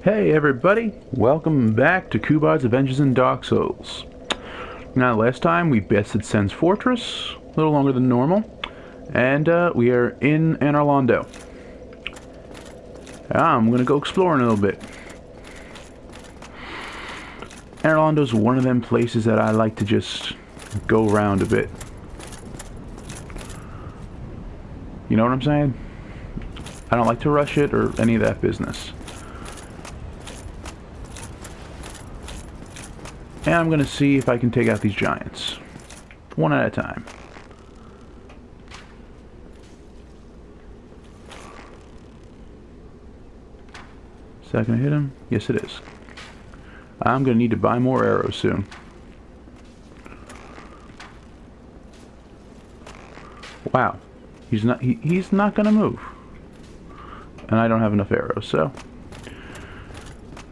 Hey everybody, welcome back to Kubar's Adventures in Dark Souls. Now last time we bested Sen's Fortress, a little longer than normal, and we are in Anor Londo. I'm gonna go exploring a little bit. Anor Londo's one of them places that I like to just go around a bit. You know what I'm saying? I don't like to rush it or any of that business. And I'm gonna see if I can take out these giants. One at a time. Is that gonna hit him? Yes it is. I'm gonna need to buy more arrows soon. Wow. He's not gonna move. And I don't have enough arrows, so.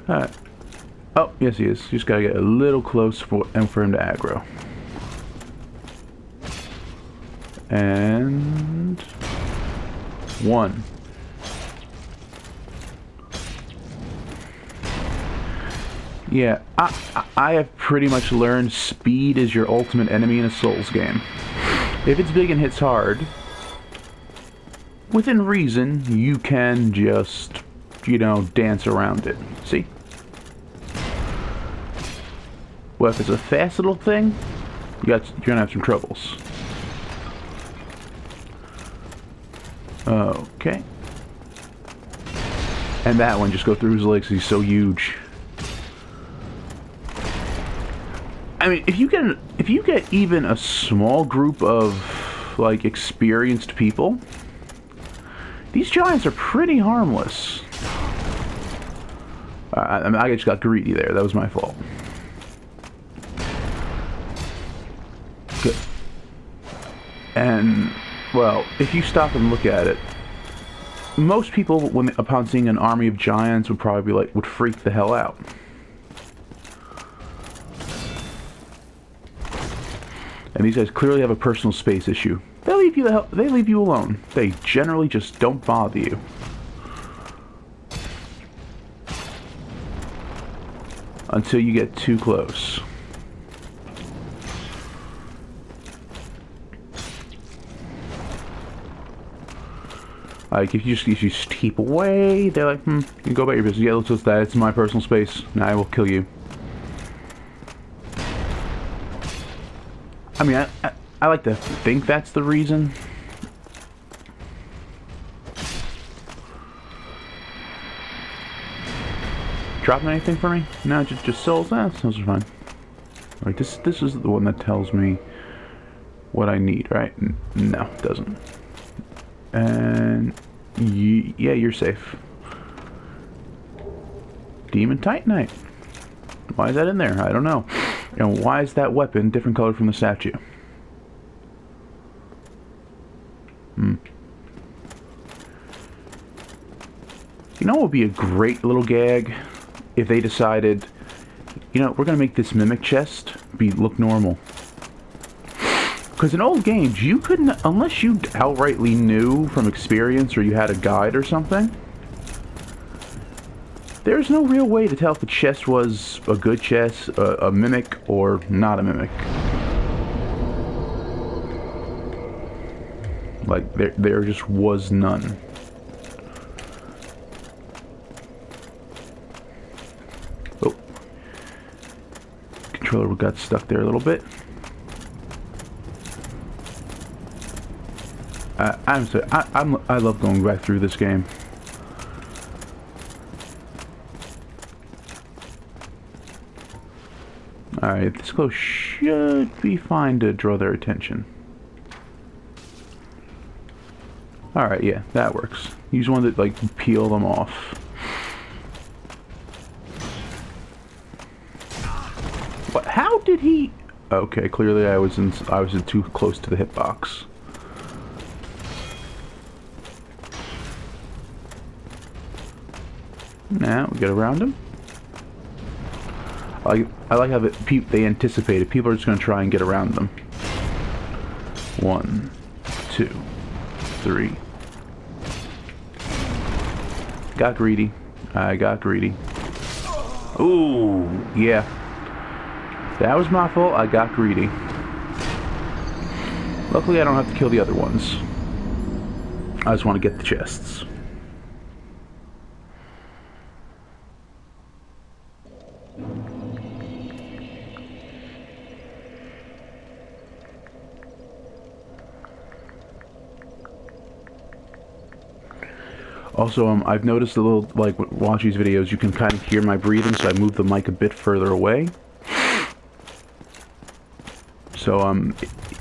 Alright. Oh, yes he is. Just gotta get a little close for him to aggro. And... one. Yeah, I have pretty much learned speed is your ultimate enemy in a Souls game. If it's big and hits hard, within reason, you can just, you know, dance around it. See? Well, if it's a fast little thing, you're gonna have some troubles. Okay. And that one just go through his legs. He's so huge. I mean, if you get even a small group of like experienced people, these giants are pretty harmless. I just got greedy there. That was my fault. Good. And, well, if you stop and look at it, most people, upon seeing an army of giants, would probably be like, would freak the hell out. And these guys clearly have a personal space issue. They leave you alone. They generally just don't bother you. Until you get too close. Like, if you just keep away, they're like, you can go about your business. Yeah, let's just that. It's my personal space. Now I will kill you. I mean, I like to think that's the reason. Dropping anything for me? No, just souls? Souls are fine. Alright, this is the one that tells me what I need, right? No, it doesn't. And yeah, you're safe. Demon Titanite. Why is that in there? I don't know. And why is that weapon different color from the statue? You know what would be a great little gag? If they decided, you know, we're gonna make this mimic chest look normal. Because in old games, you couldn't, unless you outrightly knew from experience or you had a guide or something, there's no real way to tell if the chest was a good chest, a mimic, or not a mimic. Like, there just was none. Oh. Controller got stuck there a little bit. I'm sorry, I love going back through this game. Alright, this close should be fine to draw their attention. Alright, yeah, that works. Use one that, like, peel them off. What? How did he... Okay, clearly I was in too close to the hitbox. Now we get around him. I like how they anticipated. People are just going to try and get around them. 1, 2, 3. Got greedy. I got greedy. Ooh, yeah. That was my fault. I got greedy. Luckily, I don't have to kill the other ones. I just want to get the chests. Also, I've noticed a little, like, watching these videos, you can kind of hear my breathing, so I moved the mic a bit further away. So,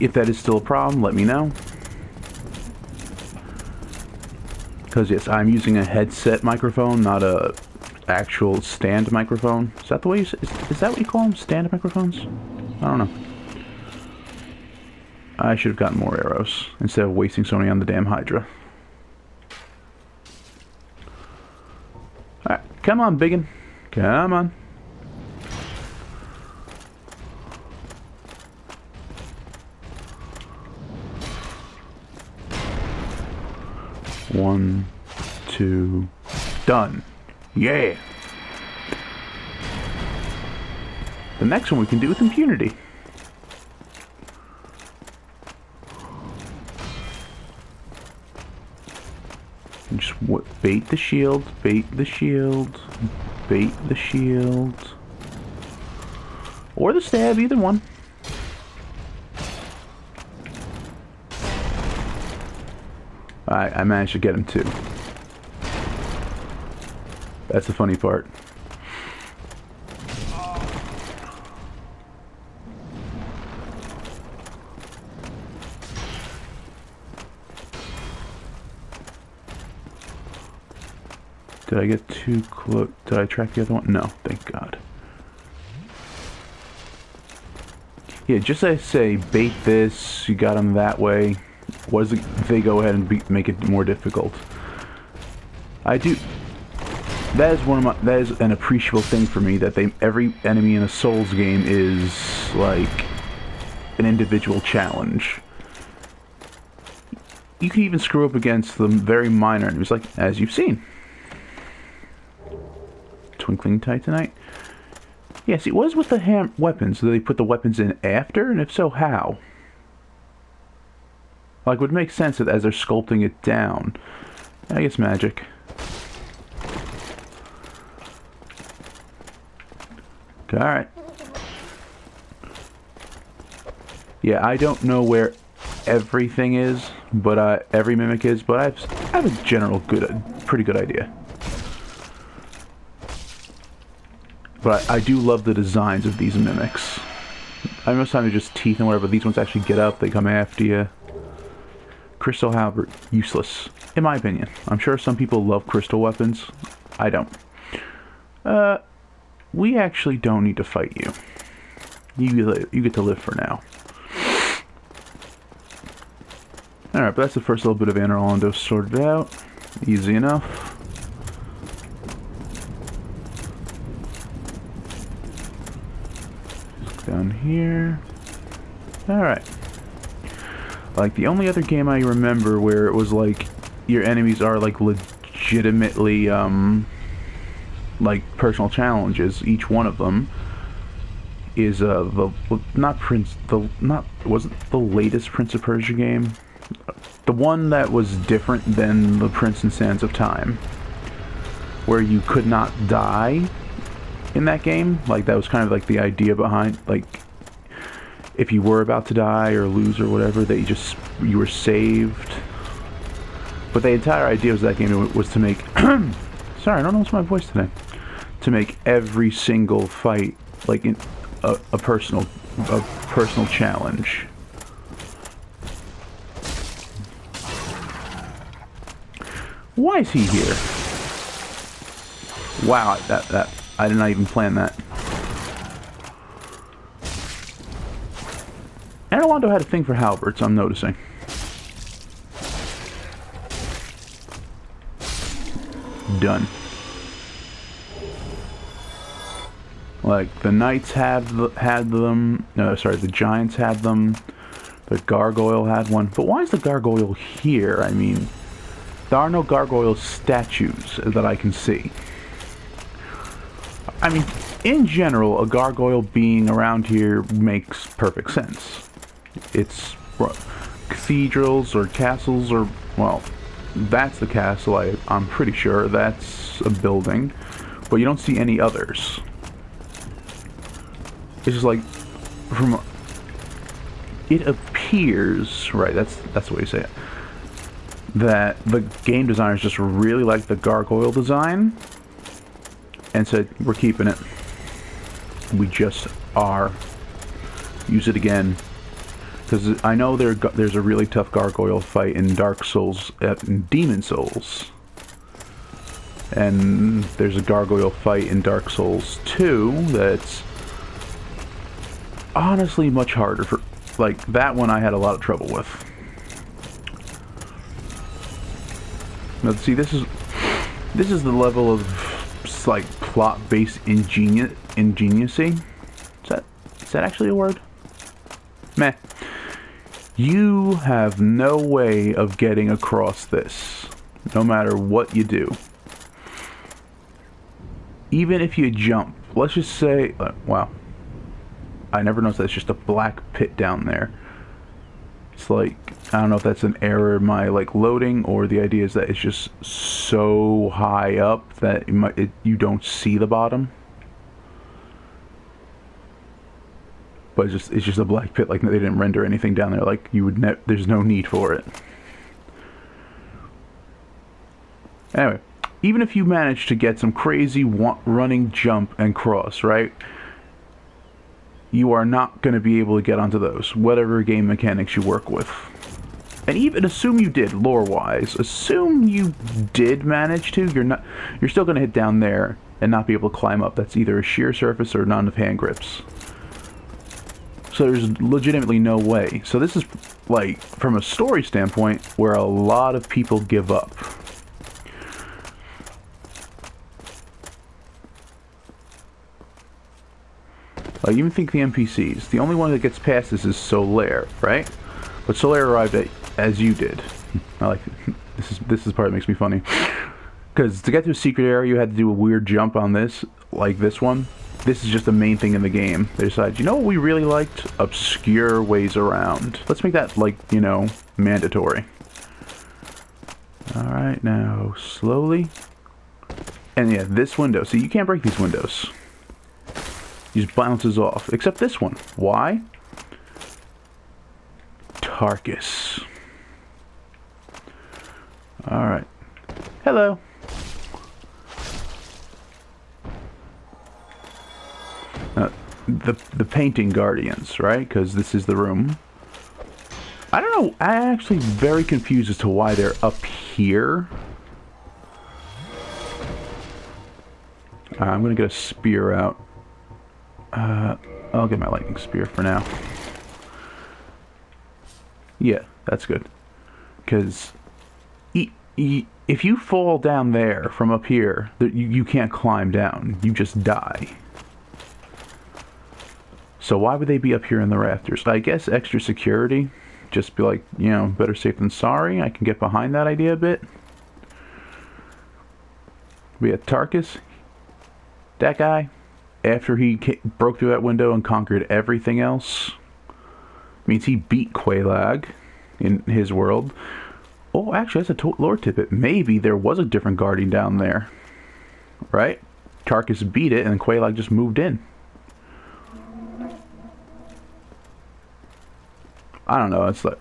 if that is still a problem, let me know. Because, yes, I'm using a headset microphone, not a actual stand microphone. Is that the way you say, is that what you call them? Stand microphones? I don't know. I should have gotten more arrows, instead of wasting so many on the damn Hydra. Alright, come on, biggin. Come on. One, two, done. Yeah. The next one we can do with impunity. Just bait the shield, bait the shield, bait the shield. Or the stab, either one. I managed to get him too. That's the funny part. Did I get too close? Did I track the other one? No, thank God. Yeah, just as I say, bait this, you got him that way. What does they go ahead and make it more difficult? I do. That is one of my. That is an appreciable thing for me. That every enemy in a Souls game is like an individual challenge. You can even screw up against the very minor enemies, like as you've seen. Twinkling Titanite. Yes, it was with the weapons. Did they put the weapons in after? And if so, how? Like, it would make sense that as they're sculpting it down. I guess magic. Alright. Yeah, I don't know where everything is, but every mimic is, but I have a general pretty good idea. But I do love the designs of these mimics. Most of the time they're just teeth and whatever, but these ones actually get up, they come after you. Crystal halberd, useless, in my opinion. I'm sure some people love crystal weapons. I don't. We actually don't need to fight you. You get to live for now. Alright, but that's the first little bit of Anor Londo sorted out. Easy enough. Down here. Alright. Like, the only other game I remember where it was like, your enemies are like legitimately, like personal challenges, each one of them, is, wasn't the latest Prince of Persia game? The one that was different than the Prince and Sands of Time, where you could not die in that game. Like, that was kind of like the idea behind, like, if you were about to die or lose or whatever, that you were saved. But the entire idea of that game was to make sorry, I don't know what's my voice today. To make every single fight like a personal challenge. Why is he here? Wow, that I did not even plan that. Anor Londo had a thing for halberds, I'm noticing. Done. Like, the knights had them. No, sorry, the giants had them. The gargoyle had one. But why is the gargoyle here? I mean, there are no gargoyle statues that I can see. I mean, in general, a gargoyle being around here makes perfect sense. It's cathedrals or castles or, well, that's the castle, I'm pretty sure. That's a building. But you don't see any others. It's just like, from... It appears, right, that's the way you say it, that the game designers just really liked the gargoyle design and said, we're keeping it. We just are. Use it again. Because I know there's a really tough gargoyle fight in Dark Souls, in Demon Souls. And there's a gargoyle fight in Dark Souls 2 that's honestly much harder for... Like, that one I had a lot of trouble with. Now, see, this is the level of, like, plot-based ingeniosity. Is that actually a word? Meh. You have no way of getting across this, no matter what you do. Even if you jump, let's just say, wow. I never noticed that's just a black pit down there. It's like, I don't know if that's an error in my, like, loading, or the idea is that it's just so high up that you don't see the bottom. But it's just a black pit, like they didn't render anything down there, like you would there's no need for it. Anyway, even if you manage to get some crazy running jump and cross, right? You are not going to be able to get onto those, whatever game mechanics you work with. And even assume you did, lore-wise, assume you did manage to, you're still going to hit down there and not be able to climb up. That's either a sheer surface or none of hand grips. So there's legitimately no way. So this is, like, from a story standpoint, where a lot of people give up. Like, even think the NPCs. The only one that gets past this is Solaire, right? But Solaire arrived as you did. I like this is the part that makes me funny. Because to get to a secret area, you had to do a weird jump on this, like this one. This is just the main thing in the game. They decided, you know what we really liked? Obscure ways around. Let's make that, like, you know, mandatory. Alright, now, slowly. And yeah, this window. See, you can't break these windows. He just bounces off. Except this one. Why? Tarkus. Alright. Hello. The painting guardians, right? Because this is the room. I don't know. I'm actually very confused as to why they're up here. I'm going to get a spear out. I'll get my lightning spear for now. Yeah, that's good. Because if you fall down there from up here, you can't climb down. You just die. So why would they be up here in the rafters? I guess extra security. Just be like, you know, better safe than sorry. I can get behind that idea a bit. We had Tarkus. That guy, after he broke through that window and conquered everything else, means he beat Quelaag in his world. Oh, actually, that's a lore tidbit. Maybe there was a different guardian down there. Right? Tarkus beat it and Quelaag just moved in. I don't know, it's like...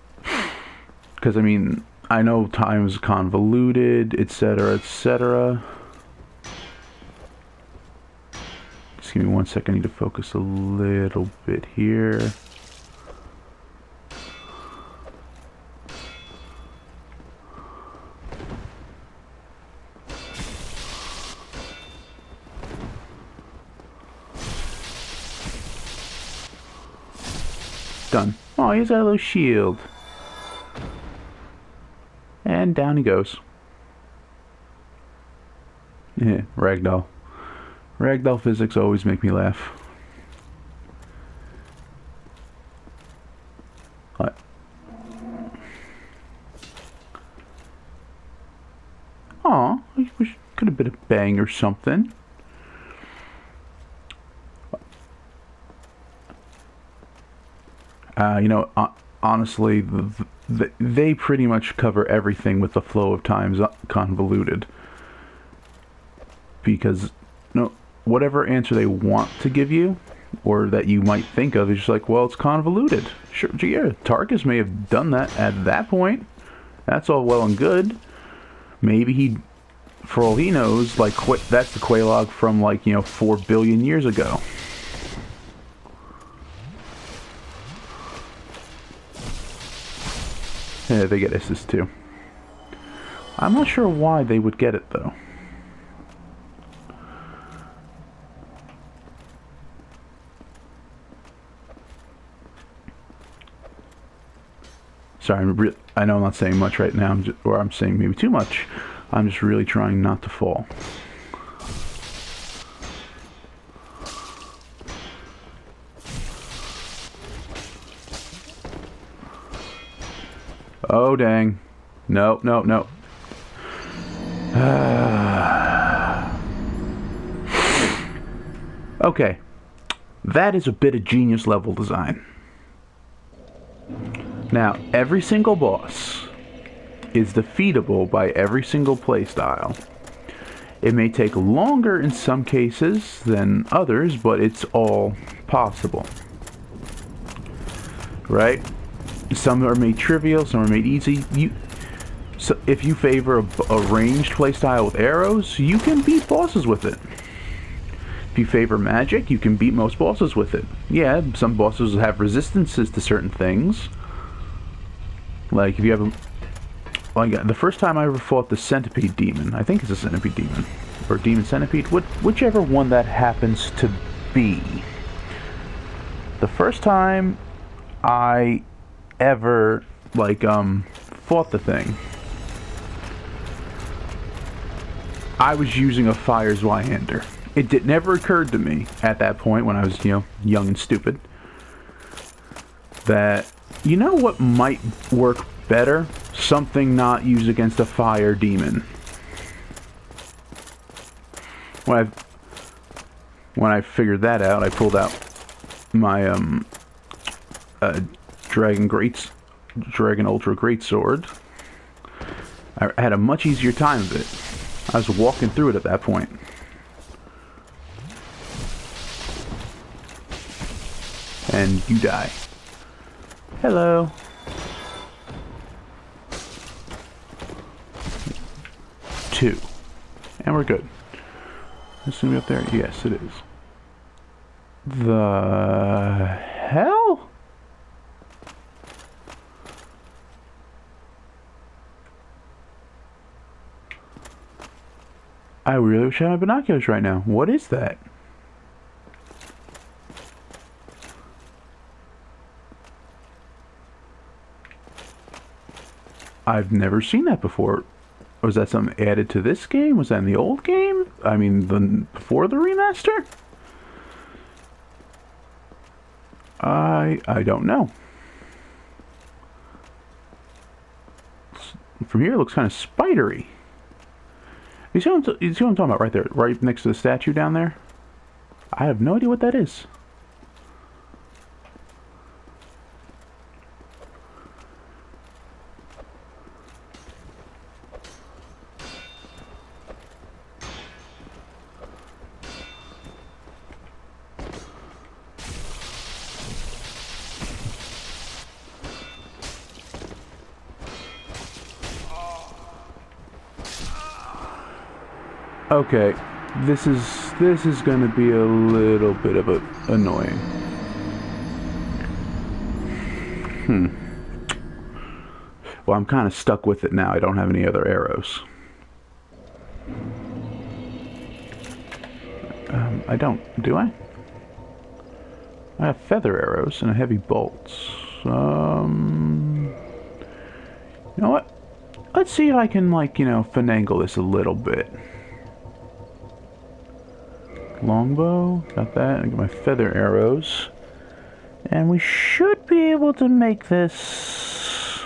Because, I mean, I know time's convoluted, etc., etc. Just give me 1 second, I need to focus a little bit here. Done. Oh, he's got a little shield. And down he goes. Yeah, ragdoll. Ragdoll physics always make me laugh. What? Aw, I wish could have been a bang or something. You know, honestly, they pretty much cover everything with the flow of time's convoluted. Because no, whatever answer they want to give you, or that you might think of, is just like, well, it's convoluted. Sure, yeah, Tarkus may have done that at that point. That's all well and good. Maybe he, for all he knows, like, that's the Quelaag from, like, you know, 4 billion years ago. Yeah, they get assist too. I'm not sure why they would get it, though. Sorry, I know I'm not saying much right now, or I'm saying maybe too much. I'm just really trying not to fall. Oh, dang. No, no, no. Okay. That is a bit of genius level design. Now, every single boss is defeatable by every single playstyle. It may take longer in some cases than others, but it's all possible. Right? Some are made trivial, some are made easy. So if you favor a ranged playstyle with arrows, you can beat bosses with it. If you favor magic, you can beat most bosses with it. Yeah, some bosses have resistances to certain things. Like if you have the first time I ever fought the centipede demon, I think it's a centipede demon, or demon centipede, whichever one that happens to be. The first time I ever fought the thing, I was using a fire Zweihander. It never occurred to me at that point when I was, you know, young and stupid, that, you know what might work better? Something not used against a fire demon. When I figured that out, I pulled out my Dragon Ultra Greatsword. I had a much easier time of it. I was walking through it at that point. And you die. Hello. Two. And we're good. Is it gonna be up there? Yes, it is. The hell? I really wish I had my binoculars right now. What is that? I've never seen that before. Was that something added to this game? Was that in the old game? I mean, before the remaster? I don't know. From here, it looks kind of spidery. You see what I'm talking about right there? Right next to the statue down there? I have no idea what that is. Okay, this is going to be a little bit of annoying. Well, I'm kind of stuck with it now. I don't have any other arrows. I don't. Do I? I have feather arrows and heavy bolts. You know what? Let's see if I can, finagle this a little bit. Longbow, got that. I got my feather arrows. And we should be able to make this...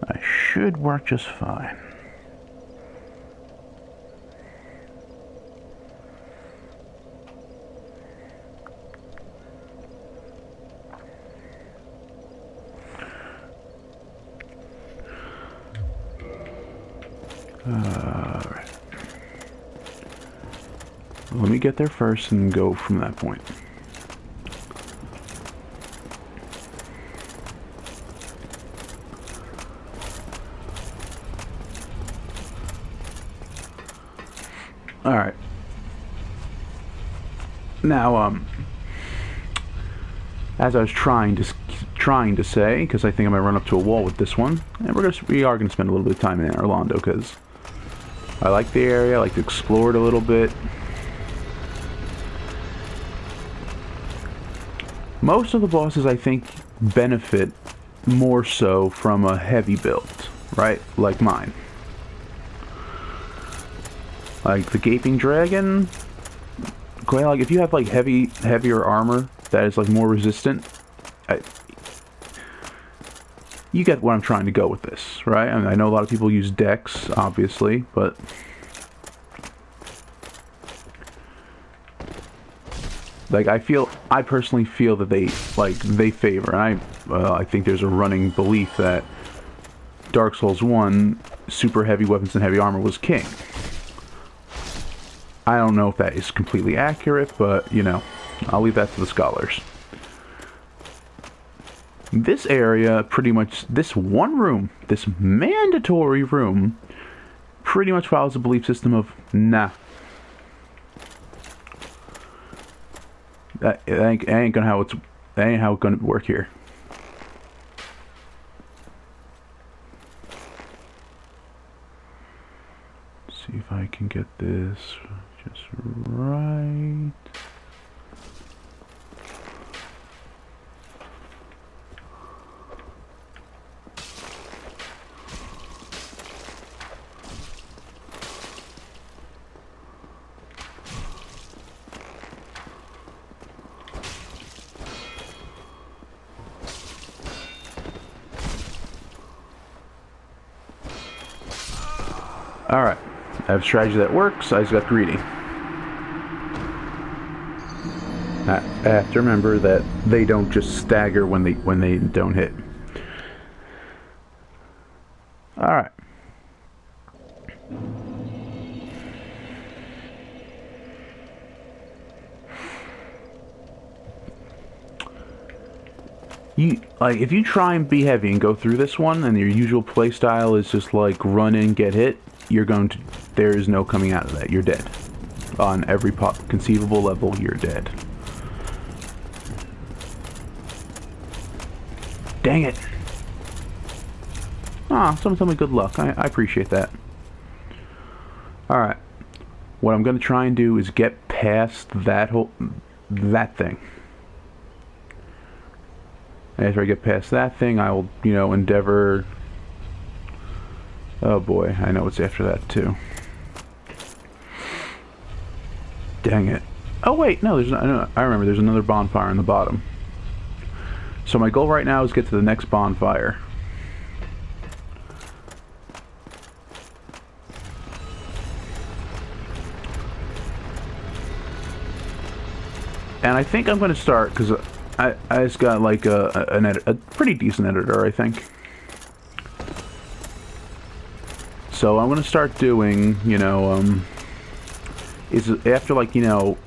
I should work just fine. Alright. Let me get there first and go from that point. Alright. Now, as I was trying to say, because I think I might run up to a wall with this one, and we are gonna spend a little bit of time in Orlando because I like the area, I like to explore it a little bit. Most of the bosses, I think, benefit more so from a heavy build, right? Like mine. Like the Gaping Dragon, like if you have like heavier armor that is like more resistant, you get what I'm trying to go with this, right? I mean, I know a lot of people use Dex, obviously, but like I personally feel that they favor, and I think there's a running belief that Dark Souls 1 super heavy weapons and heavy armor was king. I don't know if that is completely accurate, but you know, I'll leave that to the scholars. This area, pretty much, this one room, this mandatory room, pretty much follows the belief system of, nah. That ain't how it's gonna work here. See if I can get this just right. Alright, I have a strategy that works, I just got greedy. I have to remember that they don't just stagger when they don't hit. Alright. If you try and be heavy and go through this one and your usual playstyle is just like run in, get hit, there is no coming out of that. You're dead. On every conceivable level, you're dead. Dang it. Ah, someone tell me good luck. I appreciate that. Alright. What I'm going to try and do is get past that thing. And after I get past that thing, I will, you know, endeavor... Oh boy, I know what's after that too. Dang it. Oh wait, no, I remember there's another bonfire in the bottom. So my goal right now is get to the next bonfire. And I think I'm going to start, because I just got like a pretty decent editor, I think. So I'm going to start doing, you know, is after like, you know,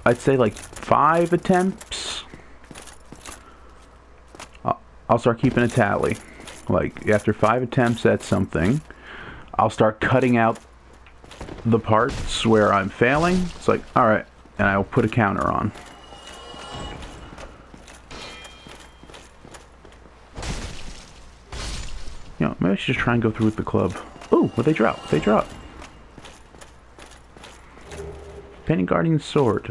I'd say like 5 attempts, I'll start keeping a tally. Like after 5 attempts at something, I'll start cutting out the parts where I'm failing. It's like, alright, and I'll put a counter on. You know, maybe I should just try and go through with the club. Ooh, what'd they drop? What'd they drop? Painting Guardian Sword.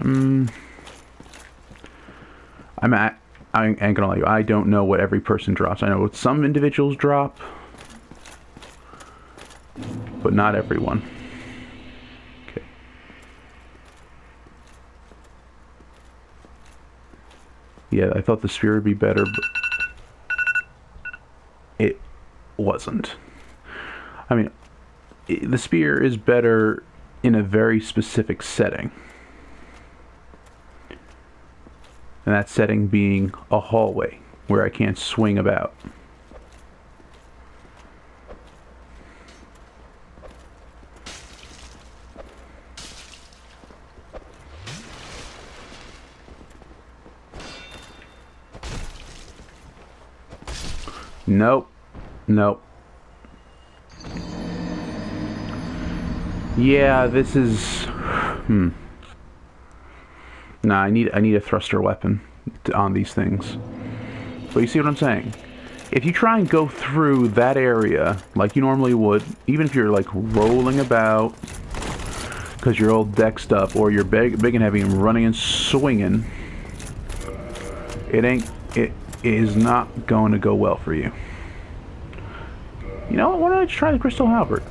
I ain't gonna lie you, I don't know what every person drops. I know what some individuals drop, but not everyone. Okay. Yeah, I thought the spear would be better, but it wasn't. I mean, the spear is better in a very specific setting. And that setting being a hallway where I can't swing about. Nope. Nope. Yeah, this is... Nah, I need a thruster weapon on these things. But you see what I'm saying? If you try and go through that area like you normally would, even if you're like rolling about because you're all dexed up, or you're big and heavy and running and swinging, it is not going to go well for you. You know what? Why don't I just try the Crystal Halberd?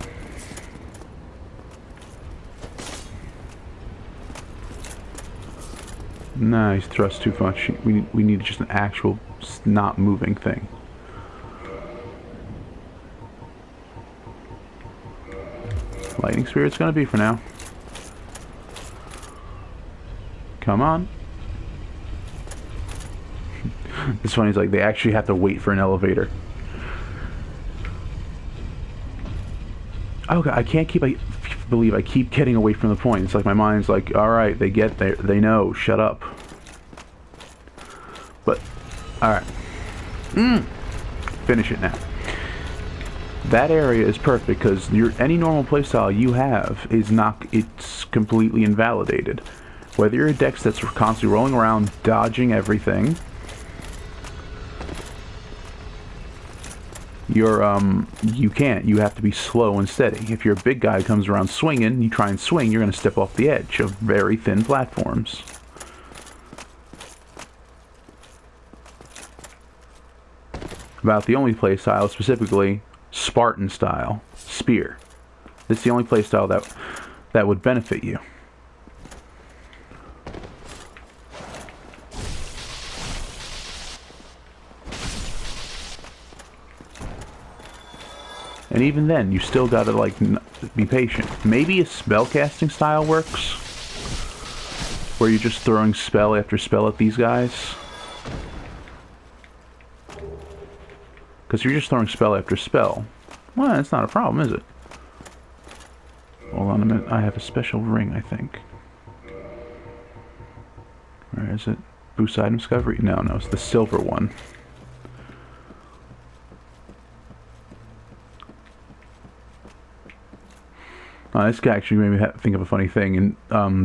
Nah, he's thrust too much. We need just an actual not moving thing. Lightning Spirit's gonna be for now. Come on. It's funny, it's like they actually have to wait for an elevator. Okay, I can't believe I keep getting away from the point. It's like my mind's like, alright, they get there, they know, shut up. But, alright. Finish it now. That area is perfect because any normal playstyle you have is not, it's completely invalidated. Whether you're a Dex that's constantly rolling around, dodging everything, you can't. You have to be slow and steady. If you're a big guy who comes around swinging, you try and swing, you're going to step off the edge of very thin platforms. About the only playstyle, specifically Spartan style, spear. This is the only playstyle that would benefit you. And even then, you still gotta, like, be patient. Maybe a spellcasting style works, where you're just throwing spell after spell at these guys. Because you're just throwing spell after spell. Well, that's not a problem, is it? Hold on a minute. I have a special ring, I think. Where is it? Boost item discovery? No, it's the silver one. This guy actually made me think of a funny thing. In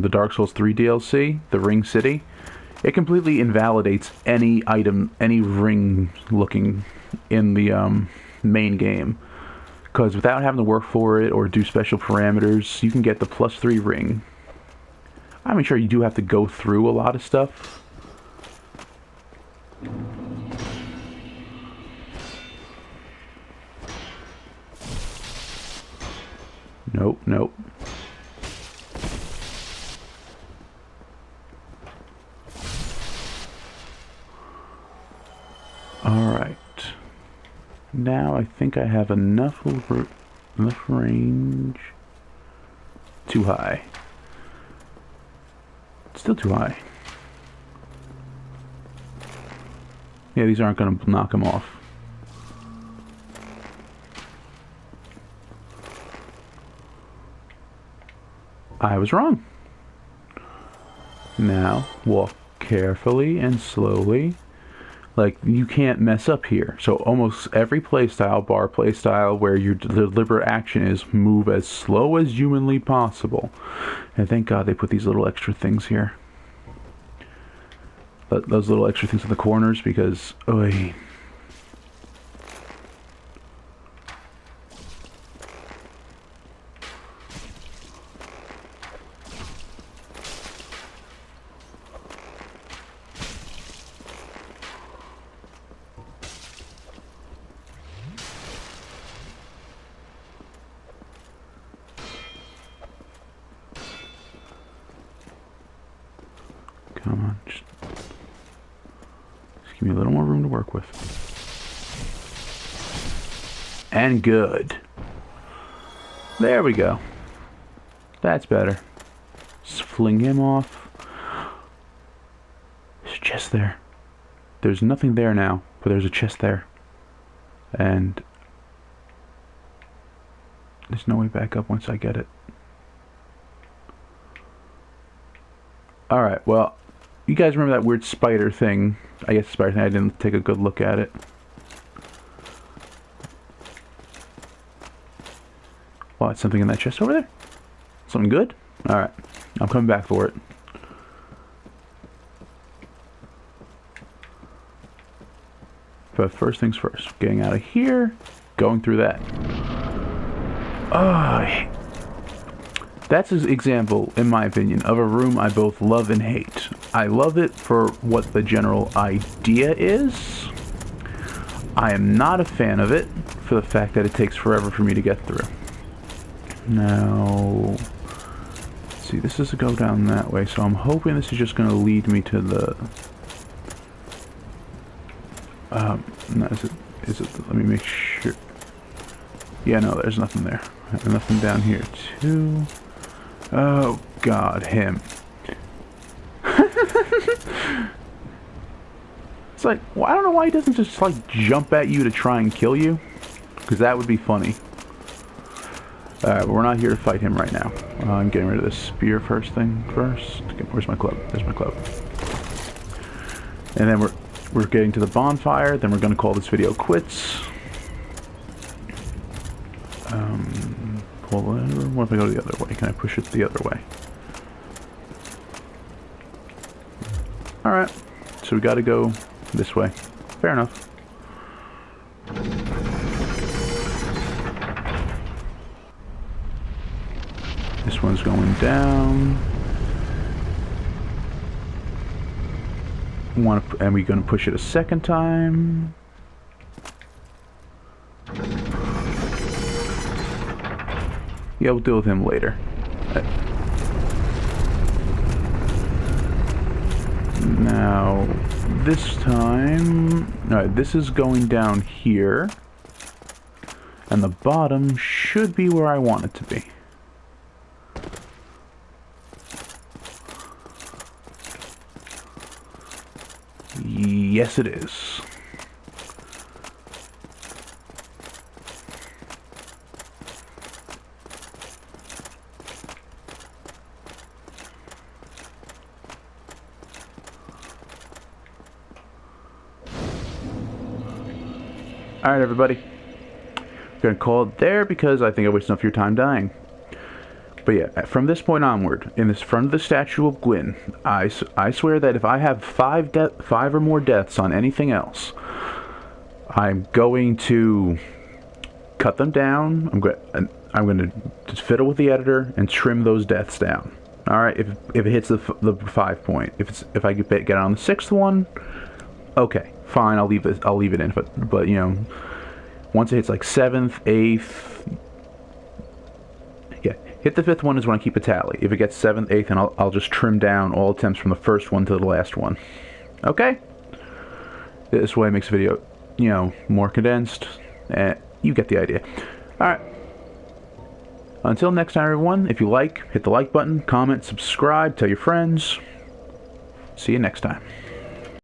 the Dark Souls 3 DLC, the Ring City, it completely invalidates any item, any ring looking in the main game. Because without having to work for it or do special parameters, you can get the +3 ring. I mean, sure, you do have to go through a lot of stuff. Nope. Alright. Now I think I have enough range. Too high. Still too high. Yeah, these aren't going to knock him off. I was wrong. Now, walk carefully and slowly. Like, you can't mess up here. So almost every playstyle, bar playstyle, where your deliberate action is move as slow as humanly possible. And thank God they put these little extra things here. Those little extra things in the corners, because, oy. Come on, just give me a little more room to work with. And good. There we go. That's better. Just fling him off. There's a chest there. There's nothing there now, but there's a chest there. And there's no way back up once I get it. Alright, well, you guys remember that weird spider thing? I guess spider thing, I didn't take a good look at it. Oh, it's something in that chest over there. Something good? Alright. I'm coming back for it. But first things first. Getting out of here. Going through that. Oh, that's an example, in my opinion, of a room I both love and hate. I love it for what the general idea is. I am not a fan of it for the fact that it takes forever for me to get through. Now, let's see, this is to go down that way, so I'm hoping this is just going to lead me to the... no, is it, let me make sure. Yeah, no, there's nothing there. And nothing down here, too. Oh, God, him. It's like, well, I don't know why he doesn't just, like, jump at you to try and kill you. Because that would be funny. Alright, but we're not here to fight him right now. I'm getting rid of this spear first. Where's my club? There's my club. And then we're getting to the bonfire. Then we're going to call this video quits. Pull it. What if I go the other way? Can I push it the other way? Alright. So we got to go this way. Fair enough. This one's going down. And we're going to push it a second time. Yeah, we'll deal with him later. Now, this time... Alright, this is going down here. And the bottom should be where I want it to be. Yes, it is. Alright, everybody. I'm going to call it there because I think I wasted enough of your time dying. But yeah, from this point onward, in this front of the statue of Gwyn, I swear that if I have five or more deaths on anything else, I'm going to cut them down. I'm going to just fiddle with the editor and trim those deaths down. All right, if it hits the 5 point, if I get on the 6th one, okay, fine, I'll leave it in. But you know, once it hits like 7th, 8th. Yeah, hit the 5th one is when I keep a tally. If it gets 7th, 8th, and I'll just trim down all attempts from the first one to the last one. Okay? This way it makes the video, you know, more condensed. You get the idea. Alright. Until next time, everyone, if you like, hit the like button, comment, subscribe, tell your friends. See you next time.